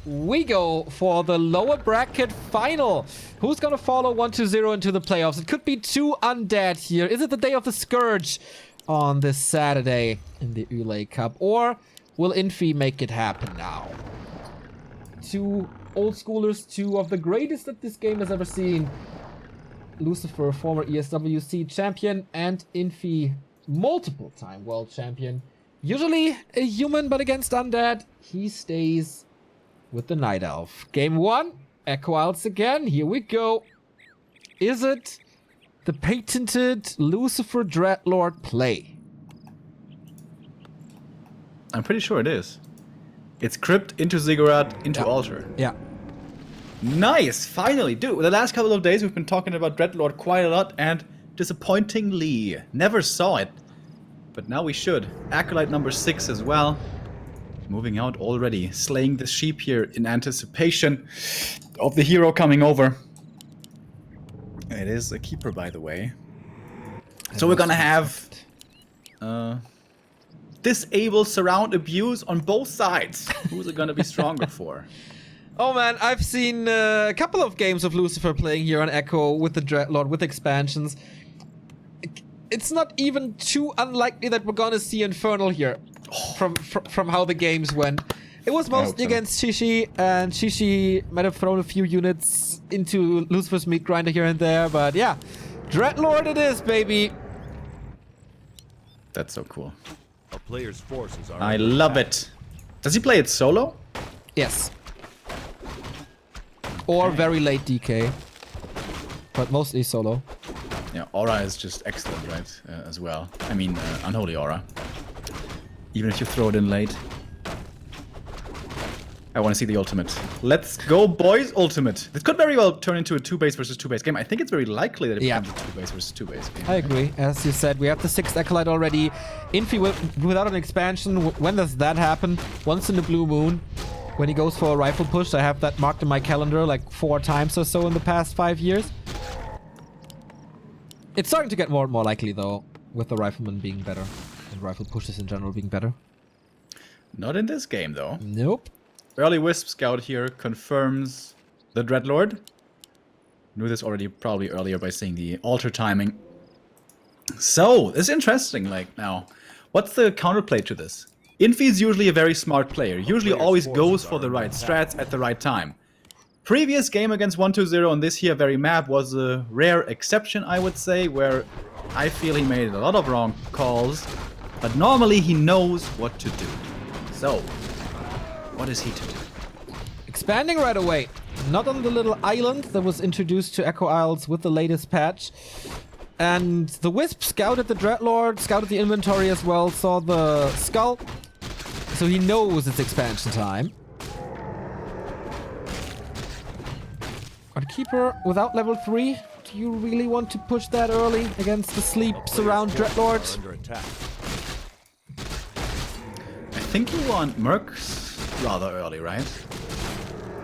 we go for the lower bracket final. Who's gonna follow 1-0 into the playoffs? It could be two undead here. Is it the day of the Scourge on this Saturday in the Yule Cup? Or will Infi make it happen now? Two old schoolers, two of the greatest that this game has ever seen. Lucifer, former ESWC champion, and Infi, multiple-time world champion. Usually a human, but against undead, he stays with the Night Elf. Game 1, Echo Isles again. Here we go. Is it the patented Lucifer Dreadlord play? I'm pretty sure it is. It's Crypt into Ziggurat into Altar. Yeah. Nice! Finally! Dude, the last couple of days we've been talking about Dreadlord quite a lot, and disappointingly, never saw it. But now we should. Acolyte number 6 as well. Moving out already. Slaying the sheep here in anticipation of the hero coming over. It is a keeper, by the way. So we're gonna have disable surround abuse on both sides. Who's it gonna be stronger for? Oh man, I've seen a couple of games of Lucifer playing here on Echo with the Dreadlord, with expansions. It's not even too unlikely that we're gonna see Infernal here from how the games went. It was mostly against Shishi, and Shishi might have thrown a few units into Lucifer's meat grinder here and there, but yeah, Dreadlord it is, baby. That's so cool. A player's forces are I love it. Does he play it solo? Yes. Or very late DK, but mostly solo. Yeah, Aura is just excellent, right? As well. I mean, Unholy Aura. Even if you throw it in late. I want to see the ultimate. Let's go, boys! Ultimate. This could very well turn into a 2-base versus 2-base game. I think it's very likely that it becomes a 2-base versus 2-base game. I agree. As you said, we have the 6th Acolyte already. Infi without an expansion. When does that happen? Once in the blue moon. When he goes for a rifle push. I have that marked in my calendar like 4 times or so in the past 5 years. It's starting to get more and more likely, though, with the rifleman being better. And rifle pushes in general being better. Not in this game, though. Nope. Early Wisp Scout here confirms the Dreadlord. Knew this already probably earlier by seeing the altar timing. So, it's interesting, like, now. What's the counterplay to this? Infi's usually a very smart player. Usually always goes for the right strats at the right time. Previous game against 1-2-0 on this here very map was a rare exception, I would say, where I feel he made a lot of wrong calls, but normally he knows what to do. So, what is he to do? Expanding right away. Not on the little island that was introduced to Echo Isles with the latest patch. And the Wisp scouted the Dreadlord, scouted the inventory as well, saw the skull. So he knows it's expansion time. But Keeper without level 3, do you really want to push that early against the sleep surround Dreadlord? I think you want Mercs rather early, right?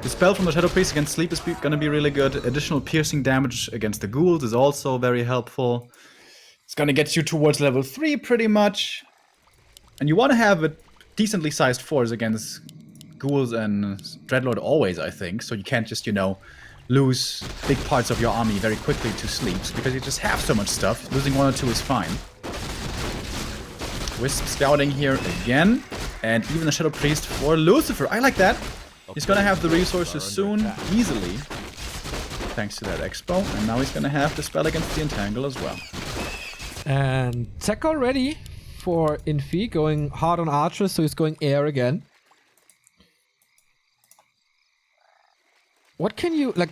The spell from the Shadow Priest against sleep is gonna be really good. Additional piercing damage against the ghouls is also very helpful. It's gonna get you towards level 3 pretty much. And you want to have a decently sized force against ghouls and Dreadlord always, I think. So you can't just, you know, lose big parts of your army very quickly to sleeps, because you just have so much stuff. Losing 1 or 2 is fine. Wisp scouting here again. And even the Shadow Priest for Lucifer. I like that. He's gonna have the resources soon, easily. Thanks to that expo. And now he's gonna have the spell against the Entangle as well. And tech already for Infi, going hard on archers, so he's going air again. What can you, like...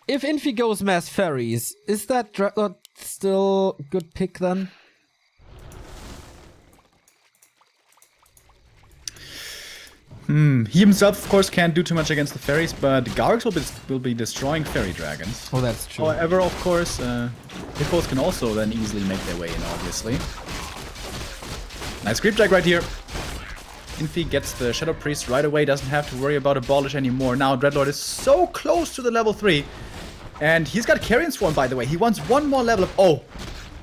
If Infi goes mass ferries, is that Dreadlord still a good pick then? He himself, of course, can't do too much against the fairies, but Garrux will be destroying fairy dragons. Oh, that's true. However, of course, hippos can also then easily make their way in, obviously. Nice creep drag right here. Infi gets the Shadow Priest right away, doesn't have to worry about Abolish anymore. Now Dreadlord is so close to the level 3. And he's got Carrion Swarm, by the way. He wants one more level of... Oh!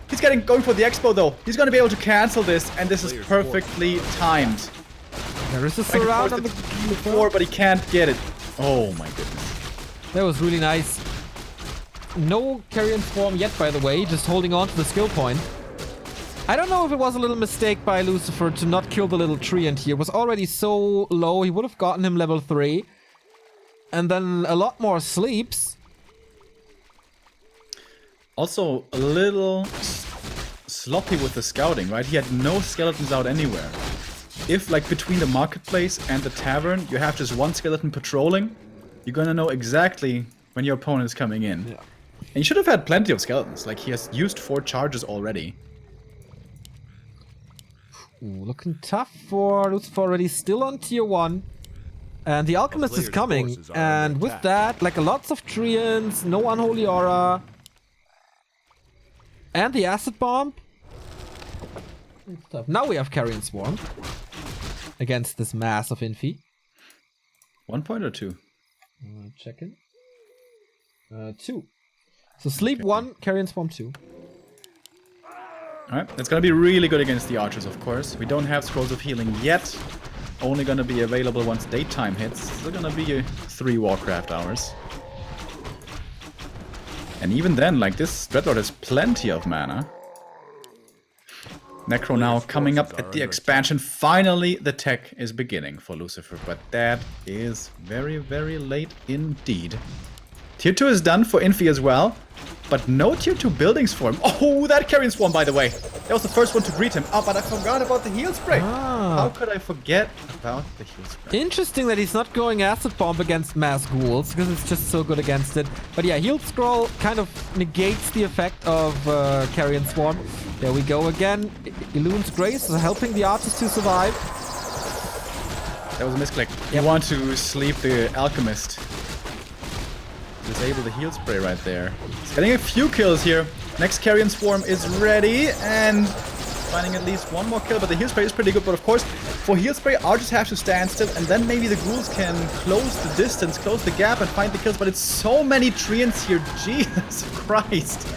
He's going for the Expo, though. He's going to be able to cancel this, and this is perfectly timed. There is a Trying to surround force on the Q4, but he can't get it. Oh my goodness. That was really nice. No carrion swarm yet, by the way. Just holding on to the skill point. I don't know if it was a little mistake by Lucifer to not kill the little treant here. It was already so low. He would have gotten him level 3. And then a lot more sleeps. Also, a little sloppy with the scouting, right? He had no skeletons out anywhere. If, like, between the marketplace and the tavern, you have just one skeleton patrolling, you're gonna know exactly when your opponent is coming in. Yeah. And he should have had plenty of skeletons. Like, he has used 4 charges already. Ooh, looking tough for Lucifer already. Still on tier 1. And the Alchemist is coming. And with that, like, lots of treants, no Unholy Aura. And the Acid Bomb. Now we have Carrion Swarm. Against this mass of Infi. 1 point or 2? Check in. 2. So Sleep 1, Carrion Swarm 2. Alright, it's gonna be really good against the archers, of course. We don't have Scrolls of Healing yet. Only gonna be available once daytime hits. Still gonna be 3 Warcraft hours. And even then, like, this Dreadlord has plenty of mana. Necro now coming up at the expansion. Finally, the tech is beginning for Lucifer, but that is very, very late indeed. Tier 2 is done for Infi as well, but no Tier 2 buildings for him. Oh, that Carrion Swarm, by the way. That was the first one to greet him. Oh, but I forgot about the heal spray. How could I forget about the heal spray? Interesting that he's not going Acid Bomb against Mass Ghouls, because it's just so good against it. But yeah, Heal Scroll kind of negates the effect of Carrion Swarm. There we go again. Elune's Grace is helping the archers to survive. That was a misclick. You want to sleep the Alchemist. Disable the heal spray right there. He's getting a few kills here. Next Carrion Swarm is ready and finding at least one more kill, but the heal spray is pretty good. But of course, for heal spray, archers have to stand still, and then maybe the ghouls can close the distance, close the gap, and find the kills. But it's so many treants here, Jesus Christ!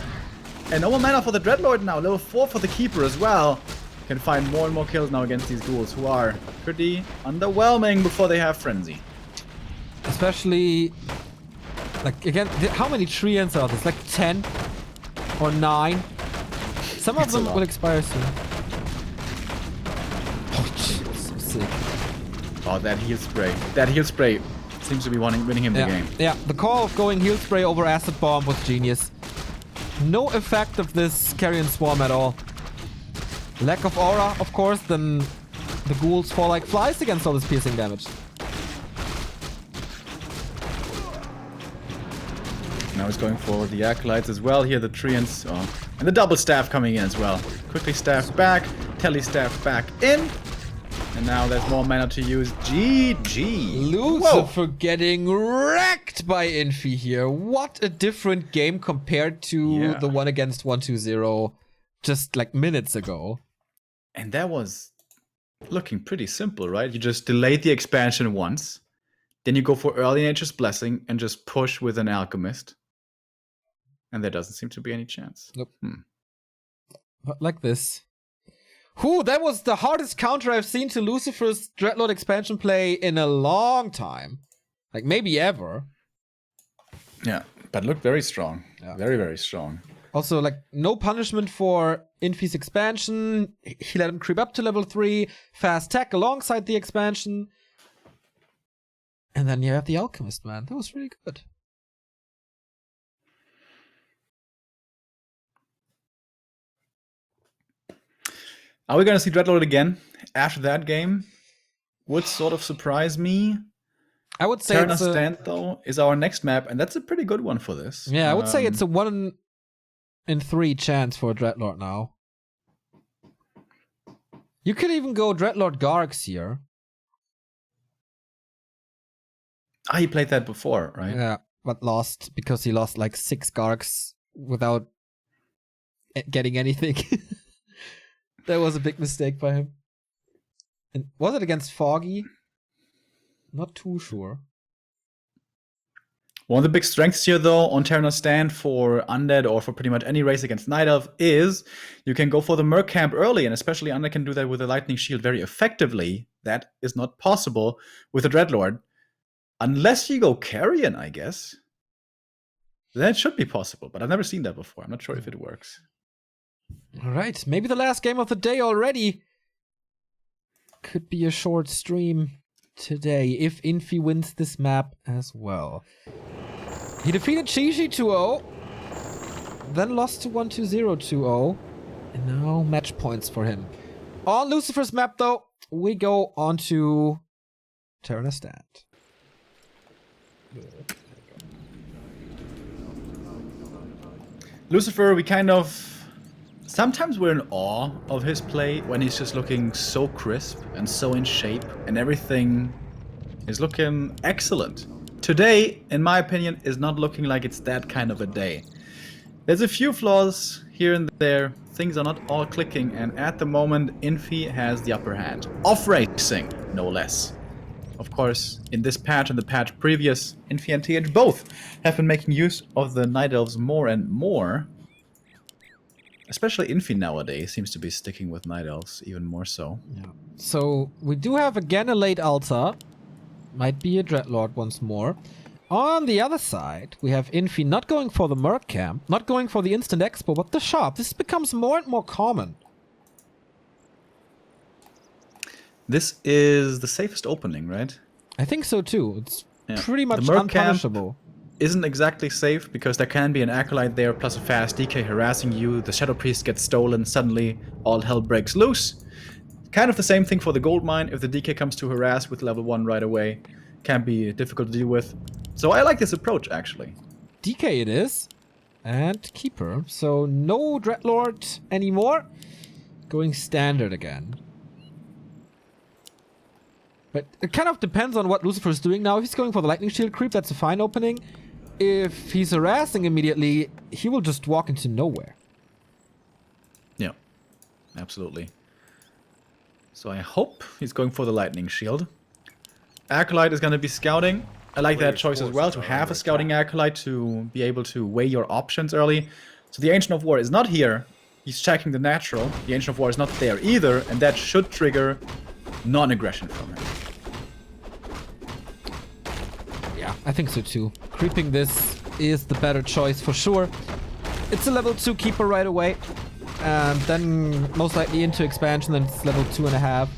And no more mana for the Dreadlord now. Level 4 for the Keeper as well. Can find more and more kills now against these ghouls, who are pretty underwhelming before they have Frenzy. Especially, like, again, how many treants are there? Like 10 or 9? Some of them will expire soon. Oh, jeez, so sick. Oh, that heal spray. That heal spray seems to be winning him the game. Yeah, the call of going heal spray over Acid Bomb was genius. No effect of this Carrion Swarm at all. Lack of aura, of course, then the ghouls fall like flies against all this piercing damage. Now he's going for the Acolytes as well here, the Treants. Oh. And the double staff coming in as well. Quickly staff back, tele staff back in. And now there's more mana to use. GG. Lucifer getting wrecked by Infi here. What a different game compared to the one against 120 just like minutes ago. And that was looking pretty simple, right? You just delayed the expansion once. Then you go for early Nature's Blessing and just push with an Alchemist. And there doesn't seem to be any chance. Nope. But like this. Whew, that was the hardest counter I've seen to Lucifer's Dreadlord expansion play in a long time. Like, maybe ever. Yeah, but looked very strong. Yeah. Very, very strong. Also, like, no punishment for Infi's expansion. He let him creep up to level 3. Fast tech alongside the expansion. And then you have the Alchemist, man. That was really good. Are we going to see Dreadlord again after that game? Would sort of surprise me. I would say Terra's Stand, though, is our next map, and that's a pretty good one for this. Yeah, I would say it's a 1 in 3 chance for Dreadlord now. You could even go Dreadlord Garx here. Ah, he played that before, right? Yeah, but lost because he lost like 6 Garks without getting anything. That was a big mistake by him. And was it against Foggy? Not too sure. One of the big strengths here, though, on Terra's stand for Undead or for pretty much any race against Night Elf is you can go for the Merc camp early, and especially Undead can do that with a Lightning Shield very effectively. That is not possible with a Dreadlord. Unless you go Carrion, I guess. That should be possible, but I've never seen that before. I'm not sure if it works. All right, maybe the last game of the day already. Could be a short stream today if Infi wins this map as well. He defeated Chi-Chi 2-0, then lost to 1-2-0 2-0, and now match points for him. On Lucifer's map, though, we go on to Terra's stand. Lucifer, we kind of... Sometimes we're in awe of his play when he's just looking so crisp and so in shape, and everything is looking excellent. Today, in my opinion, is not looking like it's that kind of a day. There's a few flaws here and there. Things are not all clicking, and at the moment, Infi has the upper hand. Off-racing, no less. Of course, in this patch and the patch previous, Infi and TH both have been making use of the Night Elves more and more. Especially Infi nowadays seems to be sticking with Night Elves even more so. Yeah. So we do have again a late altar. Might be a Dreadlord once more. On the other side, we have Infi not going for the Merc camp, not going for the Instant Expo, but the Sharp. This becomes more and more common. This is the safest opening, right? I think so too. It's pretty much the Merc camp unpunishable. Isn't exactly safe because there can be an Acolyte there plus a fast DK harassing you. The Shadow Priest gets stolen, suddenly all hell breaks loose. Kind of the same thing for the Gold Mine. If the DK comes to harass with level 1 right away, can be difficult to deal with. So I like this approach, actually. DK it is. And Keeper. So no Dreadlord anymore. Going standard again. But it kind of depends on what Lucifer is doing now. If he's going for the Lightning Shield creep, that's a fine opening. If he's harassing immediately, he will just walk into nowhere. Yeah, absolutely. So I hope he's going for the Lightning Shield. Acolyte is going to be scouting. I like that choice as well, to have a scouting Acolyte to be able to weigh your options early. So the Ancient of War is not here. He's checking the natural. The Ancient of War is not there either, and that should trigger non-aggression from him. Yeah, I think so too. Creeping this is the better choice for sure. It's a level 2 Keeper right away. And then most likely into expansion, then it's level 2.5.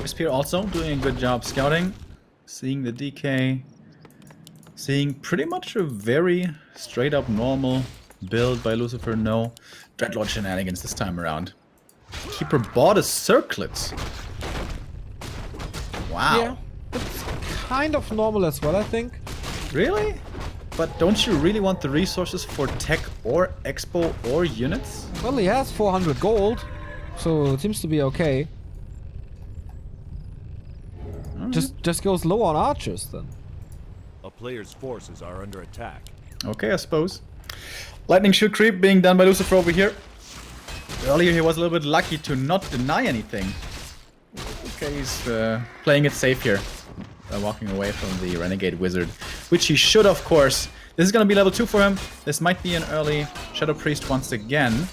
Spear also doing a good job scouting, seeing the DK, seeing pretty much a very straight up normal build by Lucifer. No Dreadlord shenanigans this time around. Keeper bought a circlet. Wow. Yeah, it's kind of normal as well, I think. Really? But don't you really want the resources for tech or expo or units? Well, he has 400 gold, so it seems to be okay. Just goes low on archers then. A player's forces are under attack. Okay, I suppose. Lightning Shield creep being done by Lucifer over here. Earlier he was a little bit lucky to not deny anything. Okay, he's playing it safe here. Walking away from the Renegade Wizard, which he should, of course. This is going to be level 2 for him. This might be an early Shadow Priest once again.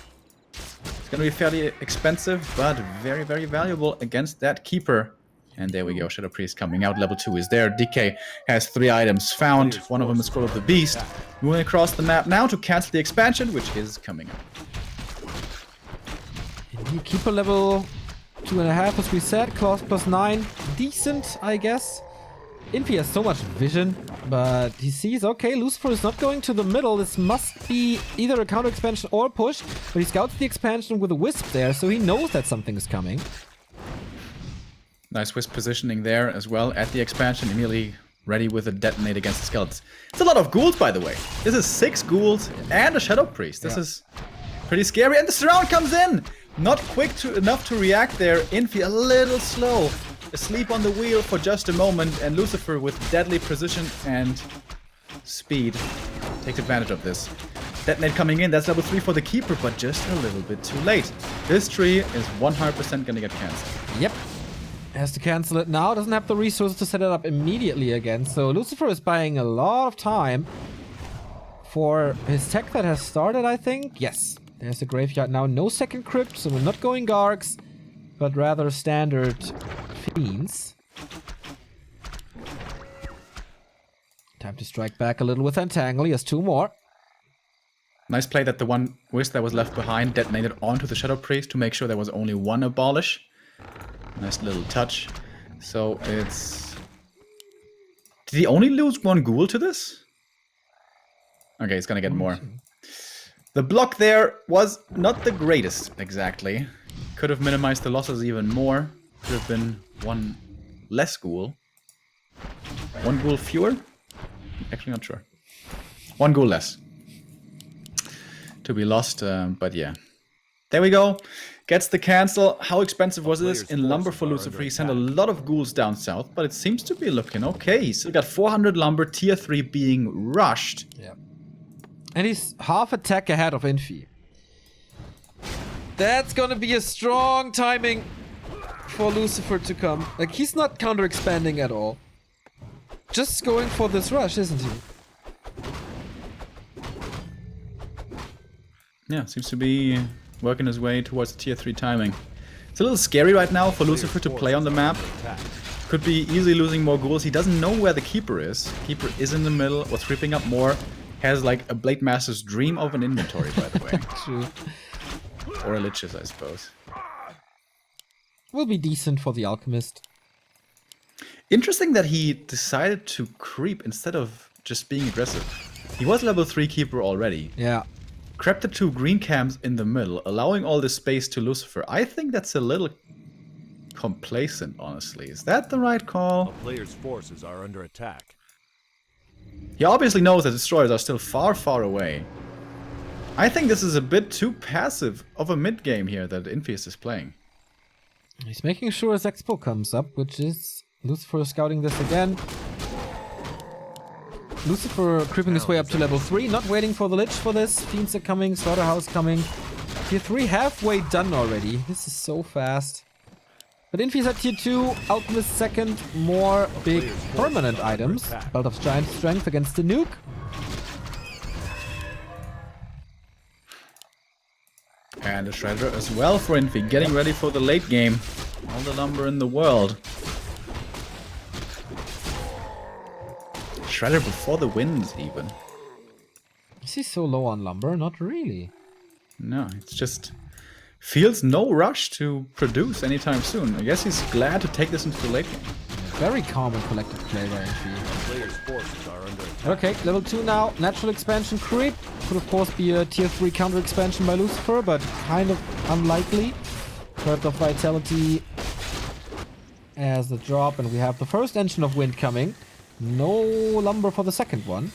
It's going to be fairly expensive, but very, very valuable against that Keeper. And there we go, Shadow Priest coming out. Level 2 is there. DK has 3 items found. One of them is Scroll of the Beast. Moving across the map now to cancel the expansion, which is coming up. Keeper level 2.5, as we said. Claws +9. Decent, I guess. Infi has so much vision, but he sees, okay, Lucifer is not going to the middle. This must be either a counter expansion or a push, but he scouts the expansion with a Wisp there, so he knows that something is coming. Nice Wisp positioning there as well at the expansion, immediately ready with a detonate against the skeletons. It's a lot of ghouls, by the way. This is 6 ghouls and a Shadow Priest. This is pretty scary, and the surround comes in! Not quick enough to react there. Infi a little slow. Asleep on the wheel for just a moment, and Lucifer with deadly precision and speed takes advantage of this. Detonate coming in. That's level 3 for the Keeper, but just a little bit too late. This tree is 100% gonna get cancelled. Yep. Has to cancel it now. Doesn't have the resources to set it up immediately again. So Lucifer is buying a lot of time for his tech that has started, I think. Yes. There's a graveyard now. No second crypt, so we're not going Gargs, but rather standard fiends. Time to strike back a little with Entangle. He has 2 more. Nice play that the one Wisp that was left behind detonated onto the Shadow Priest to make sure there was only 1 abolish. Nice little touch. So it's... Did he only lose 1 ghoul to this? Okay, he's gonna get more. The block there was not the greatest, exactly. Could have minimized the losses even more. Could have been 1 less ghoul. 1 ghoul fewer? Actually not sure. 1 ghoul less. To be lost, but yeah. There we go. Gets the cancel. How expensive was this in lumber for Lucifer? He sent a lot of ghouls down south, but it seems to be looking okay. He's still got 400 lumber, tier 3 being rushed. Yeah. And he's half attack ahead of Infi. That's gonna be a strong timing for Lucifer to come. Like, he's not counter-expanding at all. Just going for this rush, isn't he? Yeah, seems to be working his way towards the tier 3 timing. It's a little scary right now for Lucifer to play on the map. Could be easily losing more ghouls. He doesn't know where the Keeper is. Keeper is in the middle, was creeping up more. Has like a Blade Master's dream of an inventory, by the way. True. Or a Lich's, I suppose. Will be decent for the Alchemist. Interesting that he decided to creep instead of just being aggressive. He was level 3 Keeper already. Yeah. Crept the 2 green camps in the middle, allowing all this space to Lucifer. I think that's a little complacent, honestly. Is that the right call? A player's forces are under attack. He obviously knows that destroyers are still far, far away. I think this is a bit too passive of a mid game here that Infi is playing. He's making sure his expo comes up, which is Lucifer scouting this again. Lucifer creeping his way up to level 3, not waiting for the Lich for this. Fiends are coming, Slaughterhouse coming. Tier 3 halfway done already. This is so fast. But Infi's at tier 2, Alchemist second, more big permanent items. Belt of Giant Strength against the nuke. And a Shredder as well for Infi, getting ready for the late game. All the lumber in the world. Shredder before the winds, even. Is he so low on lumber? Not really. No, it's just... feels no rush to produce anytime soon. I guess he's glad to take this into the late game. Very calm and collected play by Infi. Player's forces are under attack. Okay, level 2 now. Natural expansion creep. Could of course be a tier 3 counter expansion by Lucifer, but kind of unlikely. Curve of Vitality as the drop, and we have the first engine of wind coming. No lumber for the second one.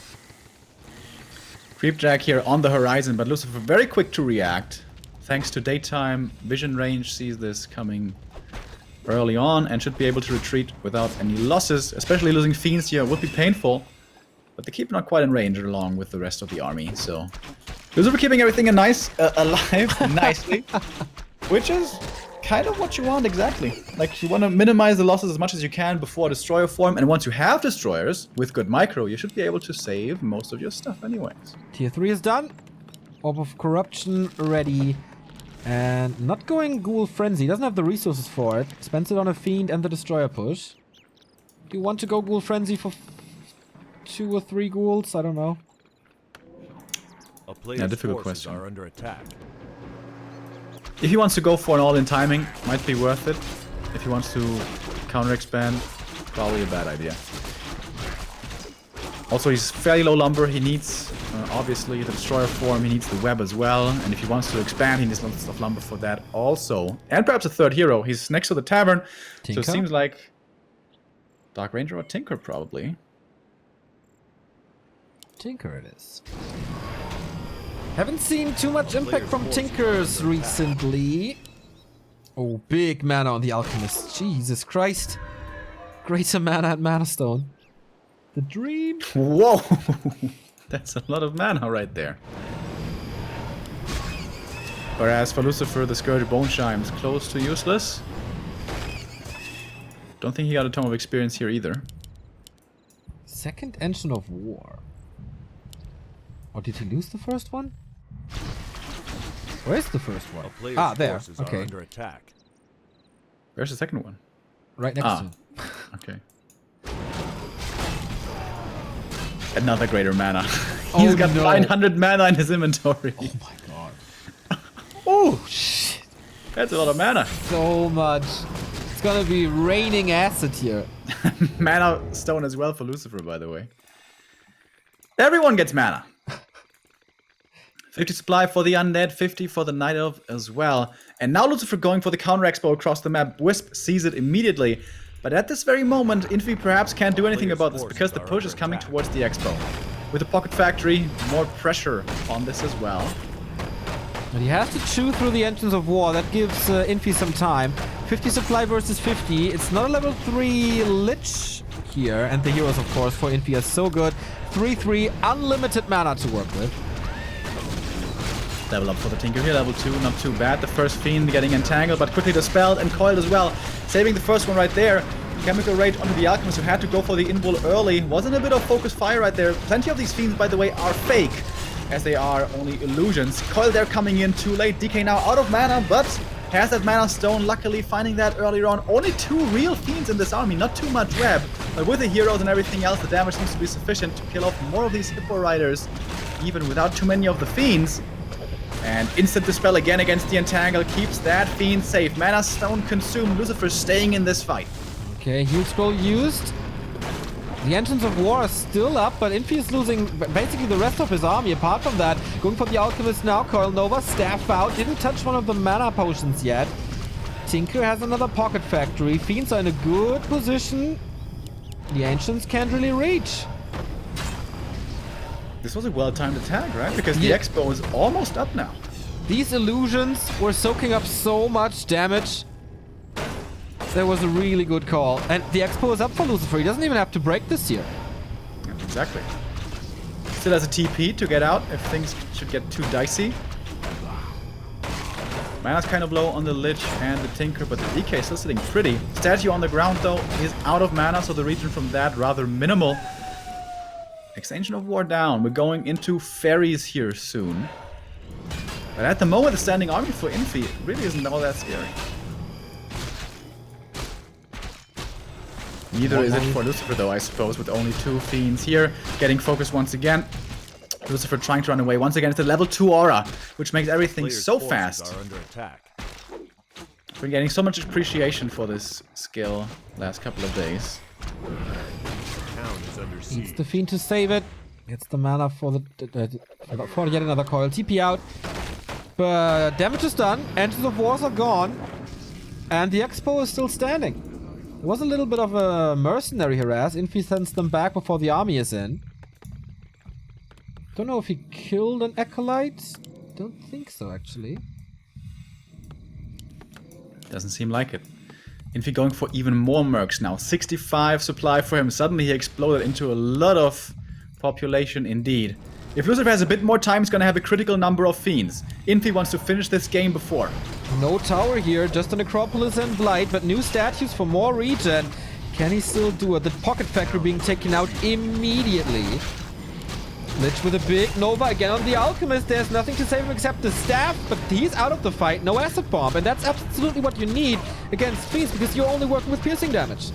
Creepjack here on the horizon, but Lucifer very quick to react. Thanks to daytime vision range, sees this coming early on and should be able to retreat without any losses. Especially losing Fiends here would be painful, but they keep not quite in range along with the rest of the army. So Lucifer keeping everything alive nicely, which is kind of what you want exactly. Like, you want to minimize the losses as much as you can before destroyer form, and once you have destroyers with good micro, you should be able to save most of your stuff anyways. Tier 3 is done. Orb of Corruption ready. And not going Ghoul Frenzy. Doesn't have the resources for it. Spends it on a Fiend and the Destroyer push. Do you want to go Ghoul Frenzy for 2 or 3 ghouls? I don't know. A player's difficult forces question. are under attack. If he wants to go for an all-in timing, might be worth it. If he wants to counter-expand, probably a bad idea. Also, he's fairly low lumber. He needs, obviously, the destroyer form. He needs the web as well. And if he wants to expand, he needs lots of lumber for that also. And perhaps a third hero. He's next to the tavern. Tinker? So it seems like Dark Ranger or Tinker, probably. Tinker it is. Haven't seen too much impact from Tinkers recently. Oh, big mana on the Alchemist. Jesus Christ. Greater mana and Mana Stone. The dream. Whoa! That's a lot of mana right there. Whereas for Lucifer, the Scourge Bone Chime is close to useless. Don't think he got a ton of experience here either. Second Engine of War. Or did he lose the first one? Where's the first one? A player's Ah, there. forces are Okay. under attack. Where's the second one? Right next to him. Okay. Another greater mana. Oh, He's got no. 900 mana in his inventory. Oh my god. Oh, Shit. that's a lot of mana. So much. It's gonna be raining acid here. Mana stone as well for Lucifer, by the way. Everyone gets mana. 50 supply for the Undead, 50 for the Night Elf as well. And now Lucifer going for the counter expo across the map. Wisp sees it immediately. But at this very moment, Infi perhaps can't do anything about this because the push is coming towards the expo. With the Pocket Factory, more pressure on this as well. But he has to chew through the Engines of War. That gives Infi some time. 50 supply versus 50. It's not a level 3 Lich here. And the heroes, of course, for Infi are so good. 3-3, unlimited mana to work with. Level up for the Tinker here, level 2, not too bad. The first Fiend getting entangled, but quickly dispelled and coiled as well. Saving the first one right there. Chemical Rage onto the Alchemist, who had to go for the invul early. Wasn't a bit of focus fire right there. Plenty of these Fiends, by the way, are fake, as they are only illusions. Coil there coming in too late. DK now out of mana, but has that mana stone, luckily finding that earlier on. Only 2 real Fiends in this army, not too much web. But with the heroes and everything else, the damage seems to be sufficient to kill off more of these Hippo Riders, even without too many of the Fiends. And instant dispel again against the Entangle keeps that Fiend safe. Mana stone consumed. Lucifer staying in this fight. Okay, Heal Scroll used. The Engines of War are still up, but Infi is losing basically the rest of his army. Apart from that, going for the Alchemist now. Coil Nova, Staff out. Didn't touch one of the mana potions yet. Tinker has another Pocket Factory. Fiends are in a good position. The Ancients can't really reach. This was a well-timed attack, right? Because the Expo is almost up now. These illusions were soaking up so much damage. That was a really good call. And the Expo is up for Lucifer. He doesn't even have to break this here. Exactly. Still has a TP to get out if things should get too dicey. Mana's kind of low on the Lich and the Tinker, but the DK is still sitting pretty. Statue on the ground, though, is out of mana, so the region from that rather minimal. Extension of War down. We're going into fairies here soon. But at the moment, the standing army for Infi really isn't all that scary. Neither is it for Lucifer, though, I suppose, with only 2 Fiends here. Getting focused once again. Lucifer trying to run away. Once again, it's a level 2 aura, which makes everything Player's so forces fast. are under attack. We're getting so much appreciation for this skill last couple of days. Town is under Needs siege. the Fiend to save it. Gets the mana for for yet another coil. TP out. But damage is done. Engines of Wars are gone. And the Expo is still standing. It was a little bit of a mercenary harass. Infi sends them back before the army is in. Don't know if he killed an Acolyte. Don't think so, actually. Doesn't seem like it. Infi going for even more mercs now. 65 supply for him. Suddenly he exploded into a lot of population indeed. If Lucifer has a bit more time, he's gonna have a critical number of Fiends. Infi wants to finish this game before. No tower here, just a Necropolis and Blight, but new statues for more regen. Can he still do it? The Pocket Factory being taken out immediately. Lich with a big Nova again on the Alchemist. There's nothing to save him except the staff, but he's out of the fight. No acid bomb, and that's absolutely what you need against Fiends because you're only working with piercing damage.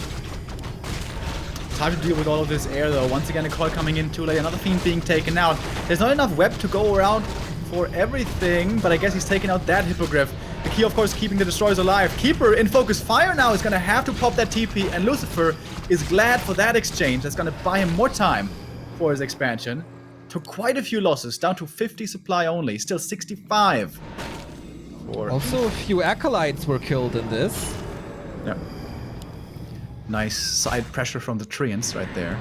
It's hard to deal with all of this air though. Once again, a call coming in too late. Another Fiend being taken out. There's not enough web to go around for everything, but I guess he's taking out that Hippogriff. The key, of course, keeping the Destroyers alive. Keeper in focus fire now is going to have to pop that TP, and Lucifer is glad for that exchange. That's going to buy him more time for his expansion. Took quite a few losses, down to 50 supply only. Still 65. Also, a few Acolytes were killed in this. Yeah. Nice side pressure from the Treants right there.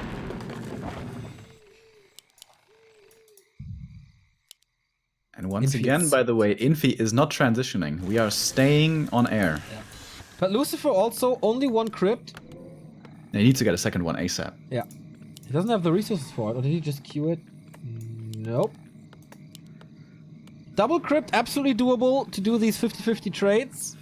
And once again, by the way, Infi is not transitioning. We are staying on air. Yeah. But Lucifer also only 1 crypt. He needs to get a second one ASAP. Yeah. He doesn't have the resources for it, or did he just queue it? Nope. Double crypt, absolutely doable to do these 50-50 trades.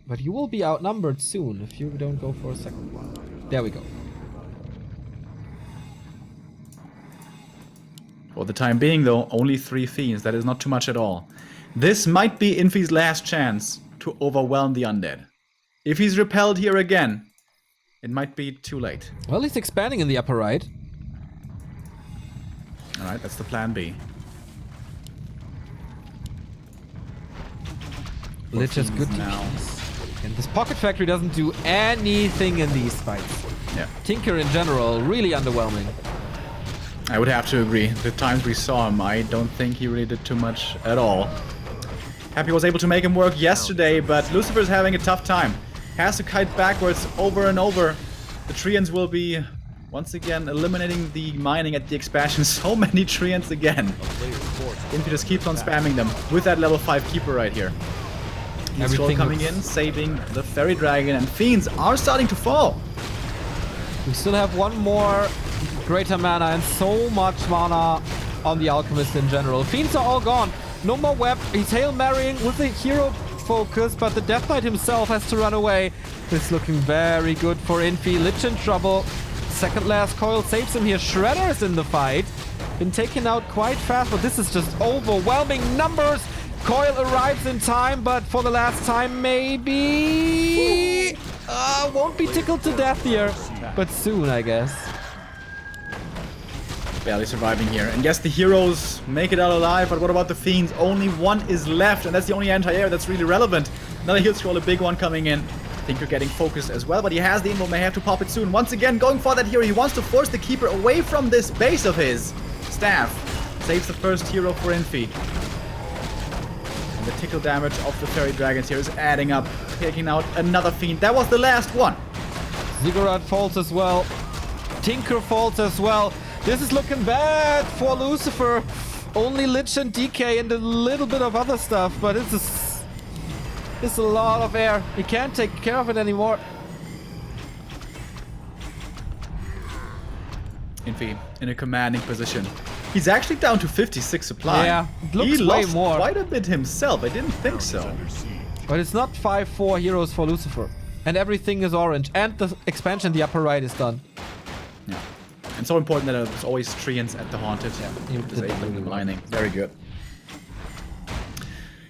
But you will be outnumbered soon if you don't go for a second one. There we go. For the time being, though, only 3 fiends. That is not too much at all. This might be Infi's last chance to overwhelm the undead. If he's repelled here again, it might be too late. Well, he's expanding in the upper right. Alright, that's the plan B. Lich is good now. And this Pocket Factory doesn't do anything in these fights. Yeah. Tinker in general, really underwhelming. I would have to agree. The times we saw him, I don't think he really did too much at all. Happy was able to make him work yesterday, but Lucifer's having a tough time. Has to kite backwards over and over. The Treants will be, once again, eliminating the mining at the expansion. So many Treants again. Infi just keeps on spamming them with that level 5 keeper right here. Everything coming in, saving the Fairy Dragon, and Fiends are starting to fall. We still have one more greater mana and so much mana on the Alchemist in general. Fiends are all gone. No more web. He's Hail Marrying with the hero focus, but the Death Knight himself has to run away. This is looking very good for Infi. Lich in trouble. Second last coil saves him here. Shredder is in the fight. Been taken out quite fast, but this is just overwhelming numbers. Coil arrives in time, but for the last time, maybe... won't be tickled to death here, but soon, I guess. Barely surviving here. And yes, the heroes make it out alive, but what about the Fiends? Only one is left, and that's the only anti-air that's really relevant. Another heal scroll, a big one coming in. Tinker getting focused as well, but he has the info, may have to pop it soon. Once again, going for that hero. He wants to force the Keeper away from this base of his. Staff saves the first hero for Infi. The tickle damage of the Fairy Dragons here is adding up, taking out another Fiend. That was the last one. Ziggurat falls as well. Tinker falls as well. This is looking bad for Lucifer. Only Lich and DK and a little bit of other stuff, but it's a lot of air. He can't take care of it anymore. Infi in a commanding position. He's actually down to 56 supply. Yeah, it looks he way lost more. quite a bit himself. I didn't think so. But it's not 5-4 heroes for Lucifer. And everything is orange. And the expansion in the upper right is done. Yeah. And so important that there's always Treants at the Haunted. Yeah, disabling the mining. Very good.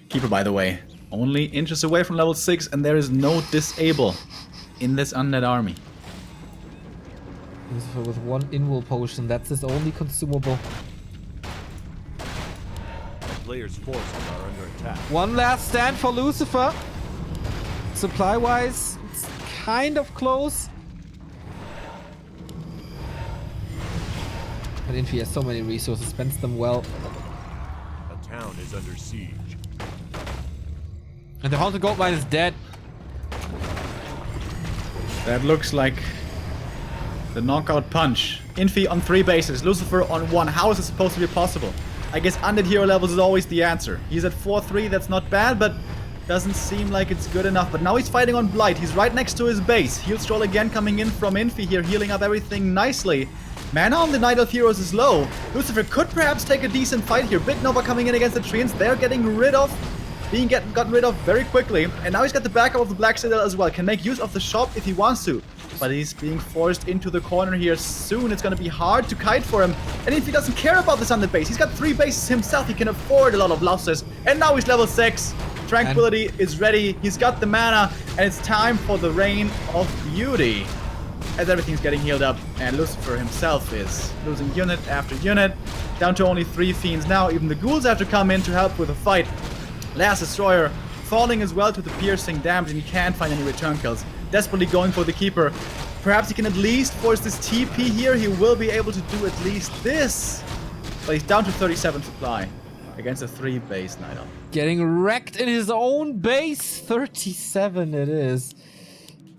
Keeper, by the way, only inches away from level 6, and there is no disable in this undead army. Lucifer with one invul potion. That's his only consumable. Player's forces are under attack. One last stand for Lucifer. Supply-wise, it's kind of close. But Infi has so many resources, spends them well. A town is under siege. And the Haunted Gold Mine is dead. That looks like the knockout punch. Infi on 3 bases, Lucifer on 1. How is it supposed to be possible? I guess undead hero levels is always the answer. He's at 4-3, that's not bad, but doesn't seem like it's good enough. But now he's fighting on Blight. He's right next to his base. Heal scroll again coming in from Infi here, healing up everything nicely. Mana on the Night Elf heroes is low. Lucifer could perhaps take a decent fight here. Big Nova coming in against the Treants. They're getting rid of, gotten rid of very quickly. And now he's got the backup of the Black Citadel as well. Can make use of the shop if he wants to. But he's being forced into the corner here soon. It's going to be hard to kite for him. And if he doesn't care about this undead base, he's got 3 bases himself. He can afford a lot of losses. And now he's level 6. Tranquility is ready. He's got the mana. And it's time for the Reign of Beauty. As everything's getting healed up. And Lucifer himself is losing unit after unit. Down to only 3 fiends now. Even the ghouls have to come in to help with the fight. Last Destroyer falling as well to the piercing damage. And he can't find any return kills. Desperately going for the Keeper. Perhaps he can at least force this TP here. He will be able to do at least this. But he's down to 37 supply against a 3 base Night Elf. Getting wrecked in his own base. 37 it is.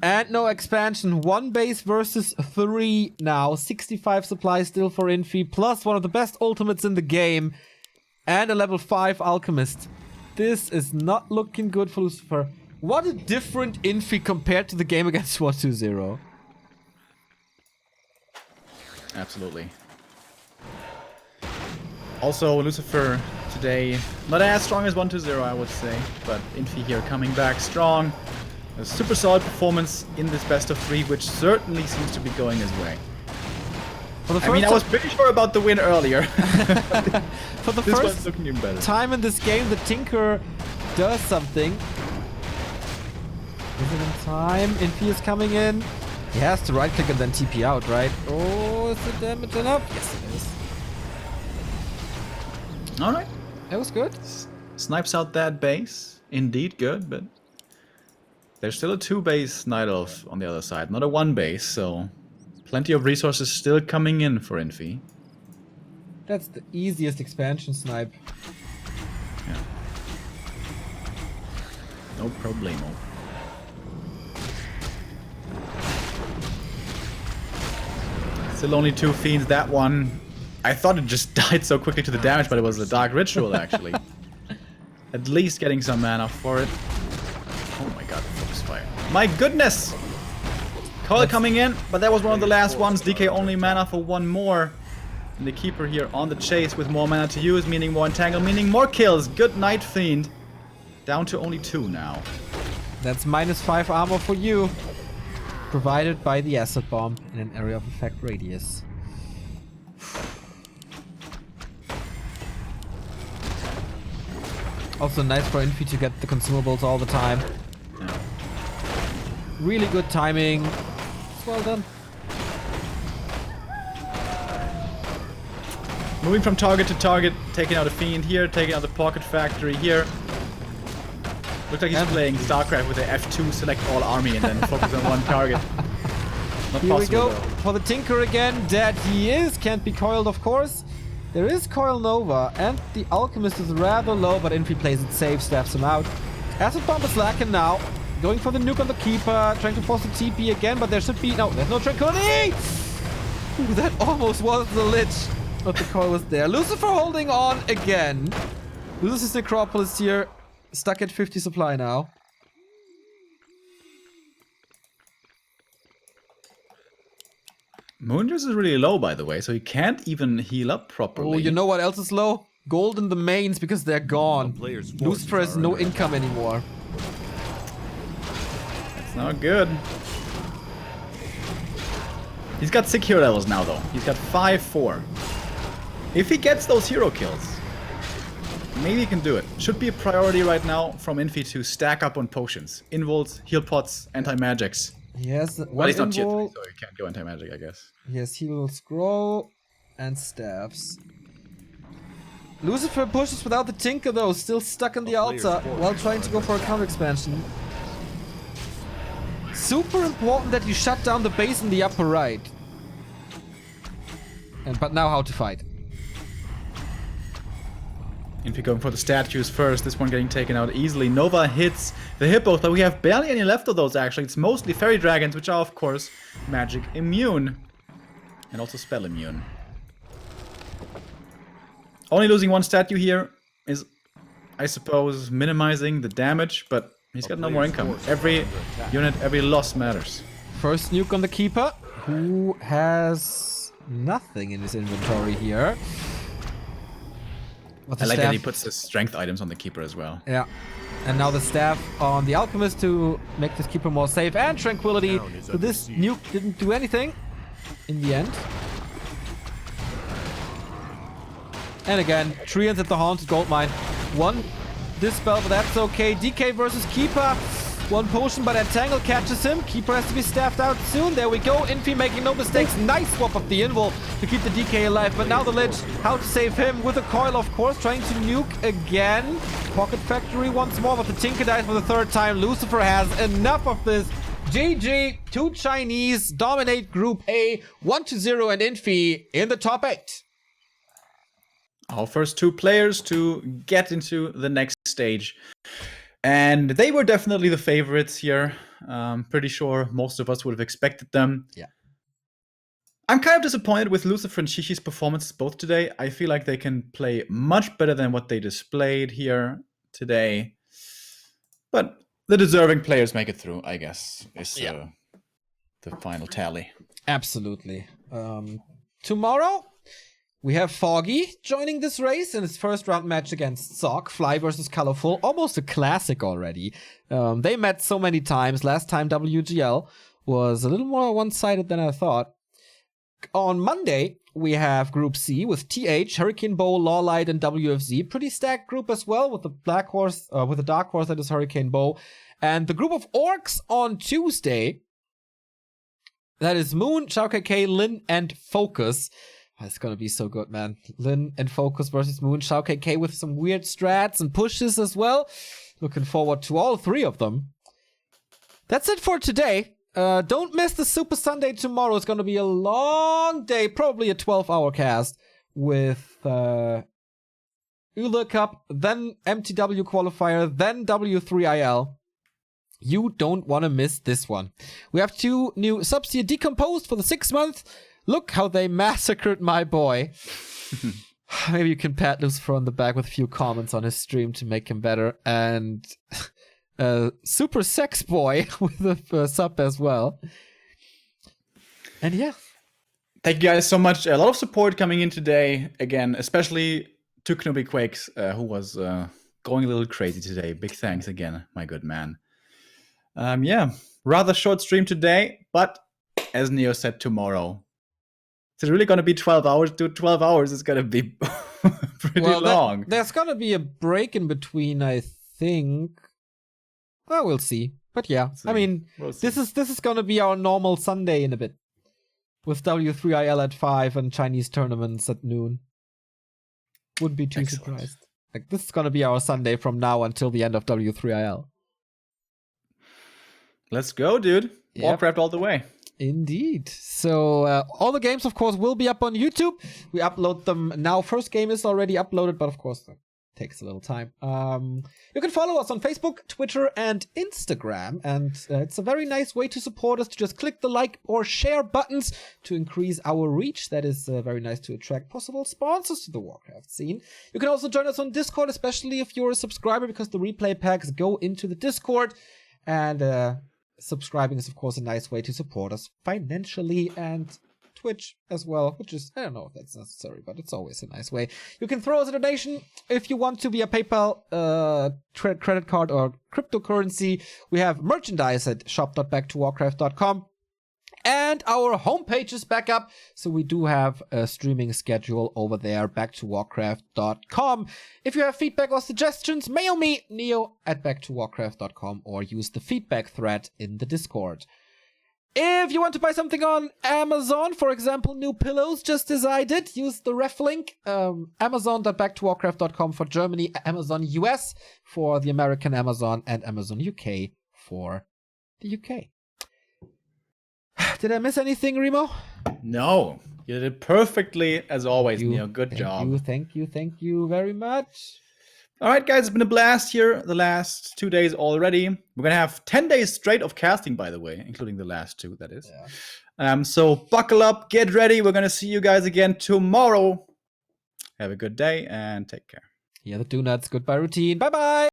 And no expansion. 1 base versus 3 now. 65 supply still for Infi. Plus one of the best ultimates in the game. And a level 5 Alchemist. This is not looking good for Lucifer. What a different Infi compared to the game against 1-2-0. Absolutely. Also, Lucifer today, not as strong as 1-0, I would say, but Infi here coming back strong. A super solid performance in this best of 3, which certainly seems to be going his way. I mean, I was pretty sure about the win earlier. For the This first one's looking even better. time in this game, the Tinker does something. Is it in time? Infi is coming in. He has to right click and then TP out, right? Oh, is the damage enough? Yes, it is. Alright. That was good. Snipes out that base. Indeed good, but there's still a 2-base Night Elf on the other side, not a 1-base, so plenty of resources still coming in for Infi. That's the easiest expansion snipe. Yeah. No problemo. Still only 2 fiends. That one, I thought it just died so quickly to the damage, but it was a Dark Ritual actually. At least getting some mana for it. Oh my god, focus fire. My goodness! Coil coming in, but that was one of the last ones. DK only mana for 1 more. And the Keeper here on the chase with more mana to use, meaning more entangle, meaning more kills. Good night, Fiend. Down to only 2 now. That's -5 armor for you. Provided by the acid bomb in an area of effect radius. Also nice for Infi to get the consumables all the time. Yeah. Really good timing. Well done. Moving from target to target, taking out a Fiend here, taking out the Pocket Factory here. Looks like he's playing StarCraft with the F2 select all army and then focus on one target. Not Here we go though. for the Tinker again. Dead he is. Can't be coiled, of course. There is Coil Nova, and the Alchemist is rather low, but Infi plays it safe, staffs him out. Acid Bomb is lacking now. Going for the nuke on the Keeper, trying to force the TP again, but there should be... No, there's no Tranquility! Ooh, that almost was the Lich, but the Coil was there. Lucifer holding on again. Loses his Necropolis here. Stuck at 50 supply now. Moondra's is really low, by the way, so he can't even heal up properly. Oh, you know what else is low? Gold in the mains because they're gone. The player's forces Lucifer has are no under income anymore. That's not good. He's got 6 hero levels now, though. He's got 5-4. If he gets those hero kills, maybe he can do it. Should be a priority right now from Infi to stack up on potions. Involts, heal pots, anti-magics. Yes, Well, one he's not tier 3, invul. so he can't go anti-magic, I guess. Yes, heal scroll and staffs. Lucifer pushes without the Tinker though, still stuck in the altar while trying to go for a counter expansion. Super important that you shut down the base in the upper right. But now how to fight. Infi going for the statues first, this one getting taken out easily. Nova hits the hippos, but we have barely any left of those actually. It's mostly fairy dragons, which are of course magic immune. And also spell immune. Only losing 1 statue here is, I suppose, minimizing the damage, but he's got no more income. Every unit, every loss matters. First nuke on the Keeper, who has nothing in his inventory here. But I the like that staff- he puts his strength items on the Keeper as well. Yeah. And now the staff on the Alchemist to make this Keeper more safe. And Tranquility. Town is So under this siege. nuke didn't do anything in the end. And again, Treants at the Haunted Goldmine. 1 dispel, but that's okay. DK versus Keeper. 1 potion, but Entangle catches him. Keeper has to be staffed out soon. There we go. Infi making no mistakes. Nice swap of the invul to keep the DK alive. But now the Lich, how to save him? With a coil, of course, trying to nuke again. Pocket Factory once more, but the Tinker dies for the 3rd time. Lucifer has enough of this. GG, 2 Chinese dominate Group A, 1-0, and Infi in the top 8. Our first 2 players to get into the next stage. And they were definitely the favorites here. Pretty sure most of us would have expected them. Yeah. I'm kind of disappointed with Lucifer and Shishi's performances both today. I feel like they can play much better than what they displayed here today. But the deserving players make it through, I guess, is the final tally. Absolutely. Tomorrow, We have Foggy joining this race in his first round match against Sock. Fly versus Colorful, almost a classic already. They met so many times. Last time WGL was a little more one-sided than I thought. On Monday, we have Group C with TH, Hurricane Bow, Lawlight, and WFZ. Pretty stacked group as well with the Dark Horse that is Hurricane Bow. And the group of Orcs on Tuesday, that is Moon, Shao KK, Lin, and Focus. It's gonna be so good, man. Lin and Focus versus Moon, Shao KK with some weird strats and pushes as well. Looking forward to all three of them. That's it for today. Don't miss the Super Sunday tomorrow. It's gonna be a long day, probably a 12-hour cast with Yule Cup, then MTW Qualifier, then W3IL. You don't want to miss this one. We have 2 new subs here decomposed for the 6th month. Look how they massacred my boy. Maybe you can pat Lucifer on the back with a few comments on his stream to make him better. And Super Sex Boy with a sub as well. And yeah. Thank you guys so much. A lot of support coming in today. Again, especially to Knubby Quakes, who was going a little crazy today. Big thanks again, my good man. Yeah, rather short stream today, but as Neo said, tomorrow. Is it really going to be 12 hours? Dude, 12 hours is going to be pretty long. There's going to be a break in between, I think. Well, we'll see. But yeah, I mean, this is going to be our normal Sunday in a bit. With W3IL at 5 and Chinese tournaments at noon. Wouldn't be too surprised. Like, this is going to be our Sunday from now until the end of W3IL. Let's go, dude. Yep. Warcraft all the way. Indeed. So all the games, of course, will be up on YouTube. We upload them now. First game is already uploaded, but of course, that takes a little time. You can follow us on Facebook, Twitter, and Instagram. And it's a very nice way to support us to just click the like or share buttons to increase our reach. That is very nice to attract possible sponsors to the Warcraft scene. You can also join us on Discord, especially if you're a subscriber, because the replay packs go into the Discord. And subscribing is, of course, a nice way to support us financially, and Twitch as well, which is, I don't know if that's necessary, but it's always a nice way. You can throw us a donation if you want to via PayPal, credit card, or cryptocurrency. We have merchandise at shop.backtowarcraft.com. And our homepage is back up, so we do have a streaming schedule over there, backtowarcraft.com. If you have feedback or suggestions, mail me, neo@backtowarcraft.com, or use the feedback thread in the Discord. If you want to buy something on Amazon, for example, new pillows, just as I did, use the ref link, amazon.backtowarcraft.com for Germany, Amazon US for the American Amazon, and Amazon UK for the UK. Did I miss anything, Remo? No, you did it perfectly as always, Neo. Good job. Thank you very much. All right, guys, it's been a blast here the last 2 days already. We're going to have 10 days straight of casting, by the way, including the last 2, that is. Yeah. So buckle up, get ready. We're going to see you guys again tomorrow. Have a good day and take care. Yeah, the do nuts. Goodbye routine. Bye-bye.